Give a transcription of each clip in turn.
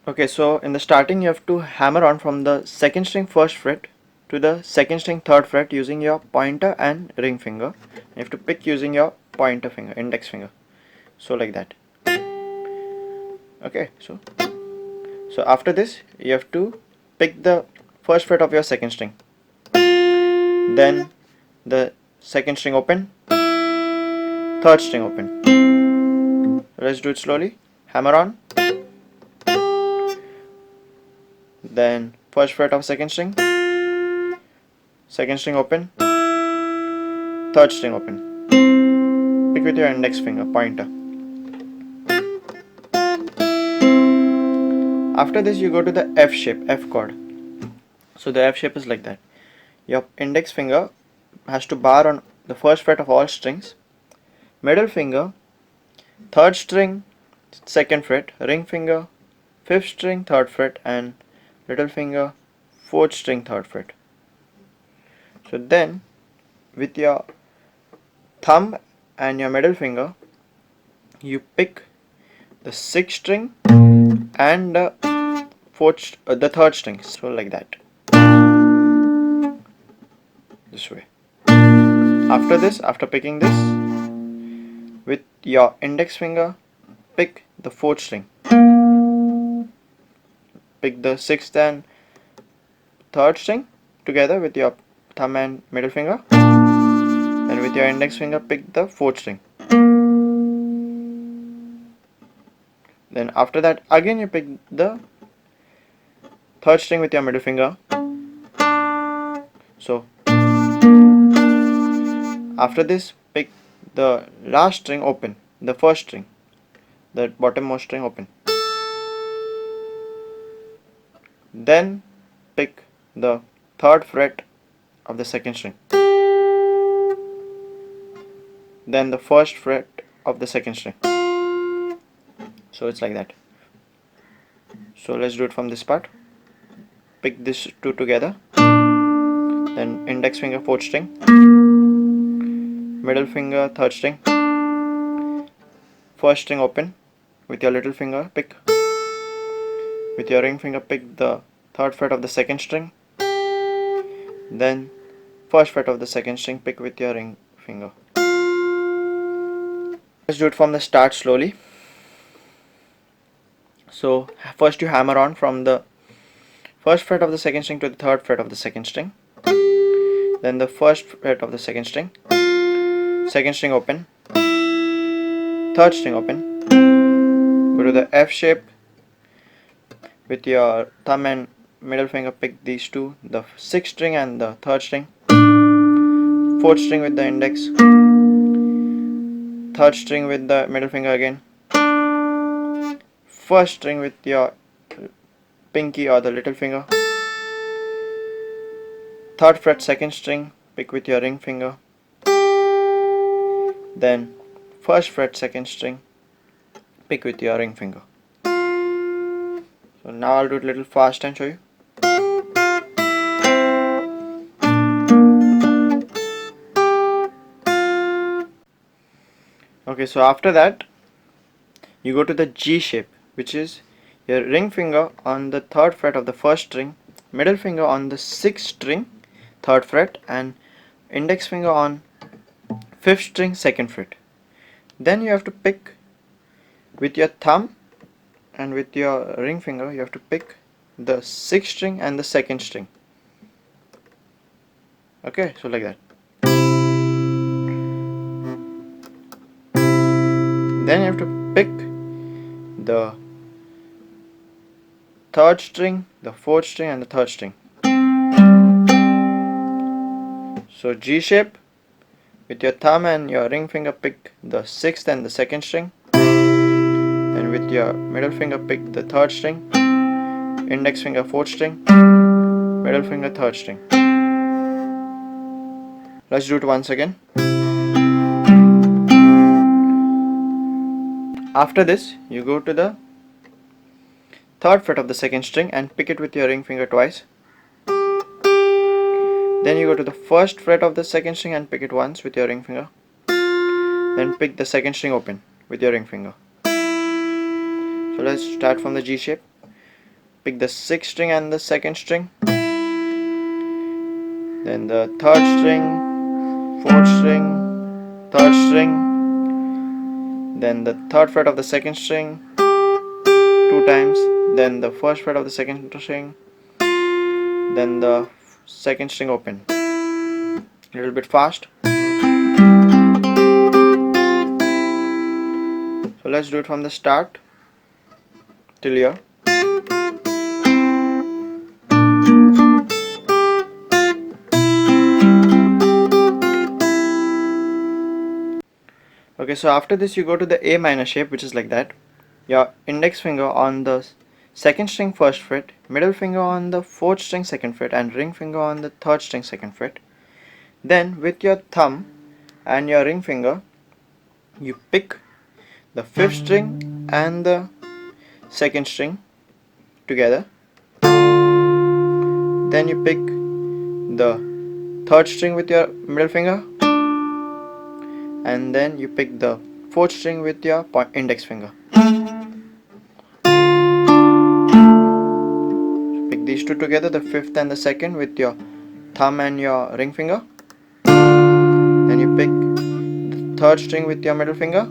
Okay, so in the starting you have to hammer on from the second string first fret to the second string third fret using your pointer and ring finger. You have to pick using your pointer finger, index finger. So like that. Okay, so after this you have to pick the first fret of your second string. Then the second string open, third string open. Let's do it slowly. Hammer on. Then first fret of second string open, third string open. Pick with your index finger, pointer. After this you go to the F shape, F chord. So the F shape is like that. Your index finger has to bar on the first fret of all strings, middle finger, third string, second fret, ring finger, fifth string, third fret, and little finger, fourth string, third fret. So then with your thumb and your middle finger you pick the sixth string and the third string, so like that, this way. After this, after picking this, with your index finger pick the fourth string, pick the sixth and third string together with your thumb and middle finger, and with your index finger pick the fourth string. Then after that again you pick the third string with your middle finger. So after this pick the last string open, the first string, the bottommost string open. Then pick the third fret of the second string, then the first fret of the second string. So it's like that. So let's do it from this part. Pick these two together, then index finger fourth string, middle finger third string, first string open, with your little finger pick, with your ring finger pick the third fret of the second string, then first fret of the second string pick with your ring finger. Let's do it from the start slowly. So first you hammer on from the first fret of the second string to the third fret of the second string, then the first fret of the second string open, third string open, go to the F shape, with your thumb and middle finger pick these two, the sixth string and the third string, fourth string with the index, third string with the middle finger again, first string with your pinky or the little finger, third fret second string pick with your ring finger, then first fret second string pick with your ring finger. So now I'll do it a little fast and show you. Okay, so after that you go to the G shape, which is your ring finger on the third fret of the first string, middle finger on the sixth string, third fret, and index finger on fifth string, second fret. Then you have to pick with your thumb and with your ring finger, you have to pick the sixth string and the second string. Okay, so like that. Then you have to pick the third string, the fourth string, and the third string. So G shape, with your thumb and your ring finger pick the sixth and the second string, and with your middle finger pick the third string, index finger fourth string, middle finger third string. Let's do it once again. After this you go to the third fret of the second string and pick it with your ring finger twice. Then you go to the first fret of the second string and pick it once with your ring finger. Then pick the second string open with your ring finger. So let's start from the G shape. pick the 6th string and the 2nd string, then the 3rd string, 4th string, 3rd string, then the 3rd fret of the 2nd string 2 times, then the 1st fret of the 2nd string, then the 2nd string open. A little bit fast. So let's do it from the start till here. Okay, so after this you go to the A minor shape, which is like that. Your index finger on the 2nd string 1st fret, middle finger on the 4th string 2nd fret, and ring finger on the 3rd string 2nd fret. Then with your thumb and your ring finger, you pick the 5th string and the 2nd string together. Then you pick the 3rd string with your middle finger, and then you pick the 4th string with your index finger. Pick these two together, the 5th and the 2nd, with your thumb and your ring finger. Then you pick the 3rd string with your middle finger.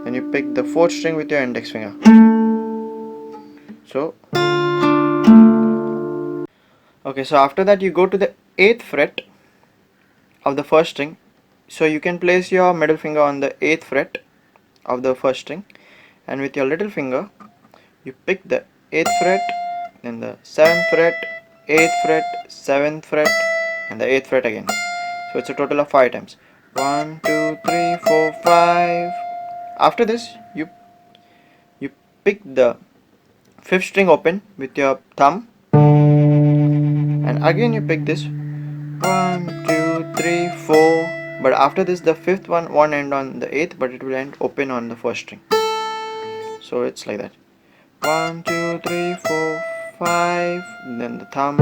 Then you pick the 4th string with your index finger. So okay, so after that you go to the 8th fret of the 1st string. So you can place your middle finger on the 8th fret of the 1st string, and with your little finger you pick the 8th fret, then the 7th fret, 8th fret, 7th fret, and the 8th fret again. So it's a total of 5 times. 1, 2, 3, 4, 5. After this you pick the 5th string open with your thumb, and again you pick this 1, 2, 3, 4. But after this the 5th one won't end on the 8th, but it will end open on the 1st string. So it's like that. 1, 2, 3, 4, 5. Then the thumb.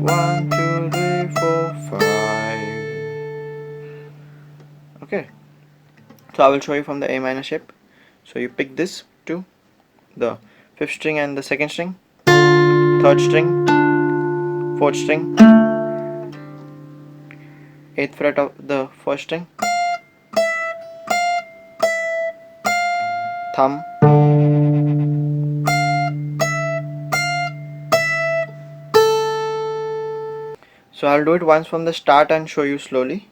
1, 2, 3, 4, 5. Okay. So I will show you from the A minor shape. So you pick this to the 5th string and the 2nd string, 3rd string, 4th string, 8th fret of the 1st string, thumb, so I'll do it once from the start and show you slowly.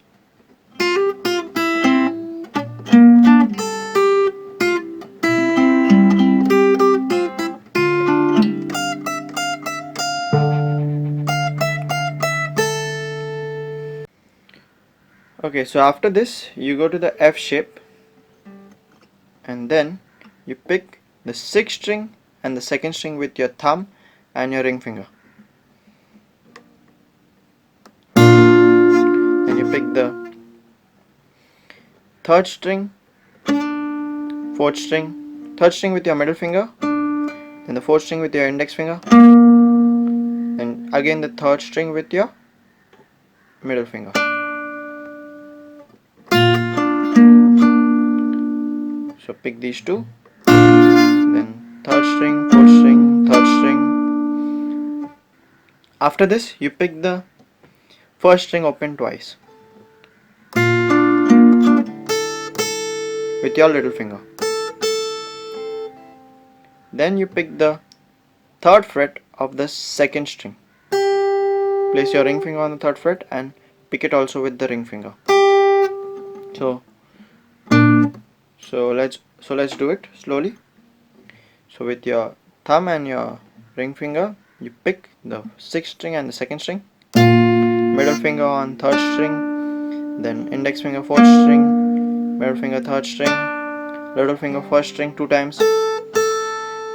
Okay, so after this you go to the F shape, and then you pick the 6th string and the 2nd string with your thumb and your ring finger. Then you pick the 3rd string, 4th string, 3rd string with your middle finger, then the 4th string with your index finger, then again the 3rd string with your middle finger. So pick these two, then 3rd string, 4th string, 3rd string. After this you pick the 1st string open twice with your little finger. Then you pick the 3rd fret of the 2nd string. Place your ring finger on the 3rd fret and pick it also with the ring finger. So let's do it slowly. So with your thumb and your ring finger you pick the 6th string and the 2nd string, middle finger on 3rd string, then index finger 4th string, middle finger 3rd string, little finger 1st string 2 times,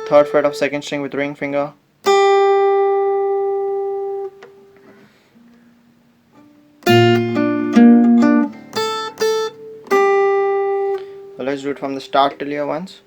3rd fret of 2nd string with ring finger, so let's do it from the start till here once.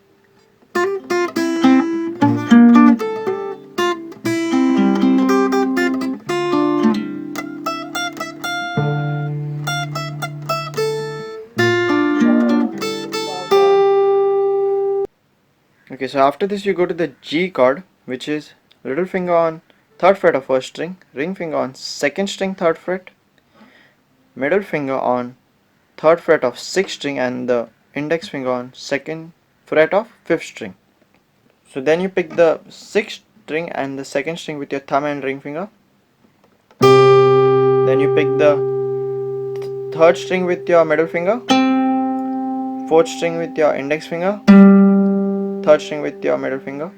Okay, so after this you go to the G chord, which is little finger on 3rd fret of 1st string, ring finger on 2nd string 3rd fret, middle finger on 3rd fret of 6th string, and the index finger on 2nd fret of 5th string. So then you pick the 6th string and the 2nd string with your thumb and ring finger. Then you pick the 3rd string with your middle finger, 4th string with your index finger, 3rd string with your middle finger.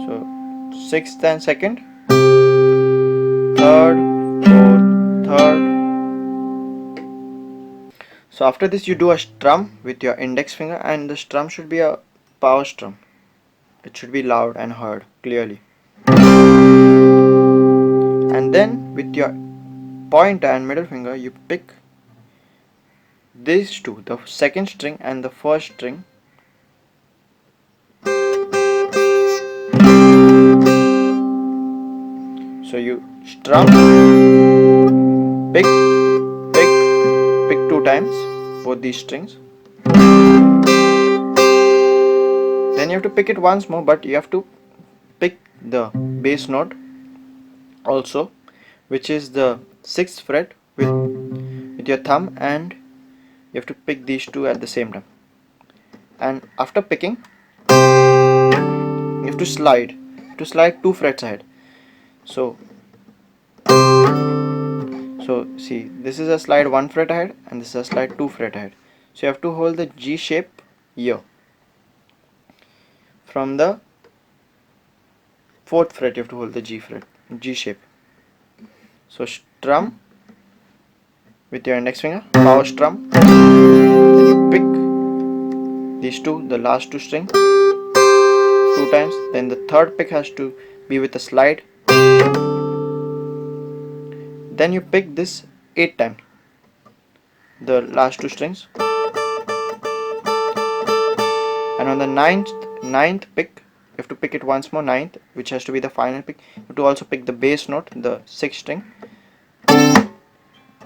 So 6th and 2nd, 3rd, 4th, 3rd. So after this you do a strum with your index finger, and the strum should be a power strum. It should be loud and heard clearly. And then with your pointer and middle finger you pick these two, the 2nd string and the 1st string. So you strum, pick 2 times both these strings. Then you have to pick it once more, but you have to pick the bass note also, which is the 6th fret with your thumb, and you have to pick these two at the same time. And after picking, you have to slide 2 frets ahead. So see, this is a slide 1 fret ahead and this is a slide 2 fret ahead. So you have to hold the G shape here. From the 4th fret you have to hold the G shape. So strum with your index finger, power strum. Then you pick these two, the last 2 strings 2 times. Then the 3rd pick has to be with a slide. Then you pick this 8 times, the last 2 strings. And on the 9th pick, you have to pick it once more, 9th, which has to be the final pick. You have to also pick the bass note, the 6th string. You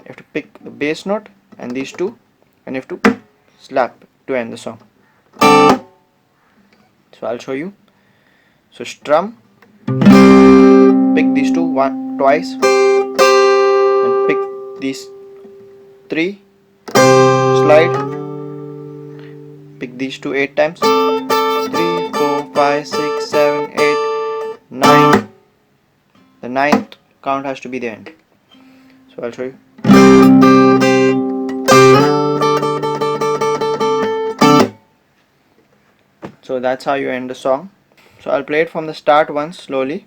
have to pick the bass note and these two, and you have to slap to end the song. So I'll show you. So strum, pick these two twice, and pick these 3, slide, pick these two 8 times, 3, 4, 5, 6, 7, 8, 9. The 9th count has to be the end. So I'll show you. So that's how you end the song. So I'll play it from the start once slowly.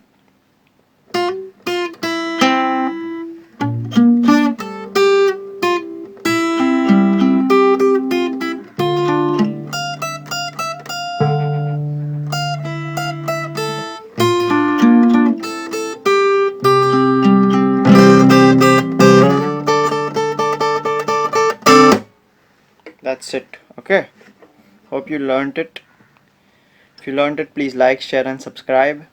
That's it. Okay. Hope you learned it. If you learned it, please like, share and subscribe.